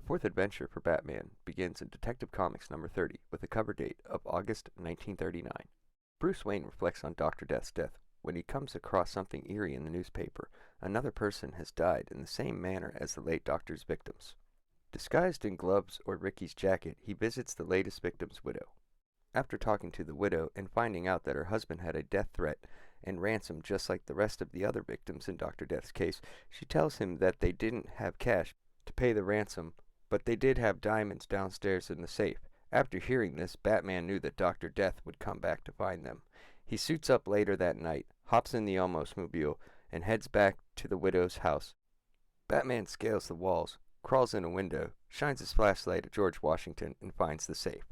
fourth adventure for Batman begins in Detective Comics number 30 with a cover date of August 1939. Bruce Wayne reflects on Dr. Death's death when he comes across something eerie in the newspaper. Another person has died in the same manner as the late Doctor's victims. Disguised in gloves or Ricky's jacket, he visits the latest victim's widow. After talking to the widow and finding out that her husband had a death threat and ransom just like the rest of the other victims in Dr. Death's case, she tells him that they didn't have cash to pay the ransom, but they did have diamonds downstairs in the safe. After hearing this, Batman knew that Dr. Death would come back to find them. He suits up later that night, hops in the Oldsmobile, and heads back to the widow's house. Batman scales the walls, crawls in a window, shines his flashlight at George Washington, and finds the safe.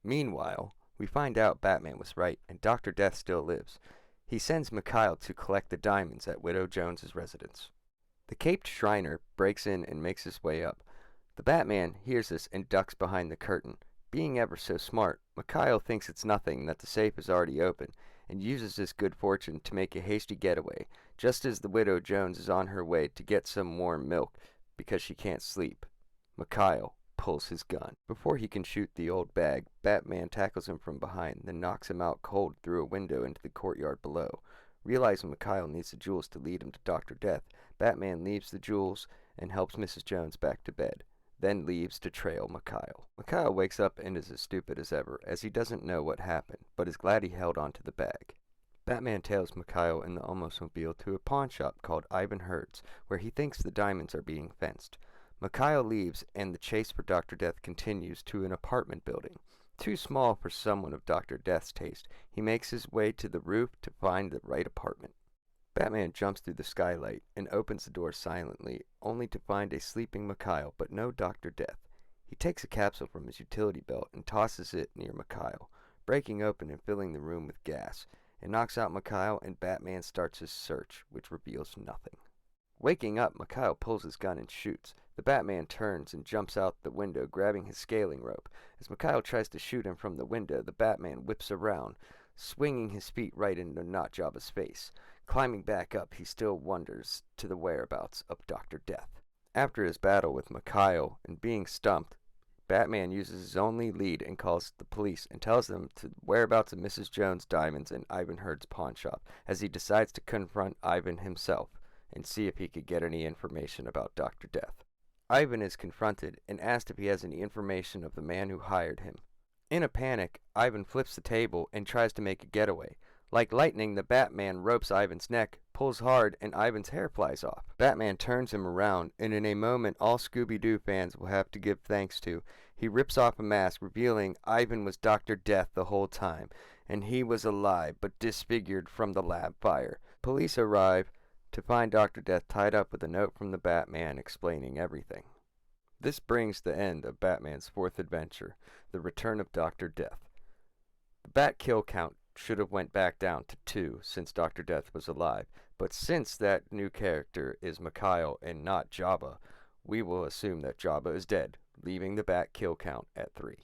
Meanwhile, we find out Batman was right, and Dr. Death still lives. He sends Mikhail to collect the diamonds at Widow Jones's residence. The caped Shriner breaks in and makes his way up. The Batman hears this and ducks behind the curtain. Being ever so smart, Mikhail thinks it's nothing, that the safe is already open, and uses his good fortune to make a hasty getaway, just as the Widow Jones is on her way to get some warm milk because she can't sleep. Mikhail pulls his gun. Before he can shoot the old bag, Batman tackles him from behind, then knocks him out cold through a window into the courtyard below. Realizing Mikhail needs the jewels to lead him to Dr. Death, Batman leaves the jewels and helps Mrs. Jones back to bed, then leaves to trail Mikhail. Mikhail wakes up and is as stupid as ever, as he doesn't know what happened, but is glad he held on to the bag. Batman tails Mikhail in the Oldsmobile to a pawn shop called Ivan Hurd's, where he thinks the diamonds are being fenced. Mikhail leaves, and the chase for Dr. Death continues to an apartment building. Too small for someone of Dr. Death's taste, he makes his way to the roof to find the right apartment. Batman jumps through the skylight and opens the door silently, only to find a sleeping Mikhail, but no Dr. Death. He takes a capsule from his utility belt and tosses it near Mikhail, breaking open and filling the room with gas. It knocks out Mikhail, and Batman starts his search, which reveals nothing. Waking up, Mikhail pulls his gun and shoots. The Batman turns and jumps out the window, grabbing his scaling rope. As Mikhail tries to shoot him from the window, the Batman whips around, swinging his feet right into Notjobba's face. Climbing back up, he still wonders to the whereabouts of Dr. Death. After his battle with Mikhail and being stumped, Batman uses his only lead and calls the police and tells them the whereabouts of Mrs. Jones' diamonds in Ivan Hurd's pawn shop, as he decides to confront Ivan himself and see if he could get any information about Dr. Death. Ivan is confronted and asked if he has any information of the man who hired him. In a panic, Ivan flips the table and tries to make a getaway. Like lightning, the Batman ropes Ivan's neck, pulls hard, and Ivan's hair flies off. Batman turns him around, and in a moment all Scooby-Doo fans will have to give thanks to, he rips off a mask, revealing Ivan was Dr. Death the whole time, and he was alive but disfigured from the lab fire. Police arrive to find Dr. Death tied up with a note from the Batman explaining everything. This brings the end of Batman's fourth adventure, The Return of Dr. Death. The Bat kill count should have went back down to 2 since Dr. Death was alive, but since that new character is Mikhail and not Jabba, we will assume that Jabba is dead, leaving the Bat kill count at 3.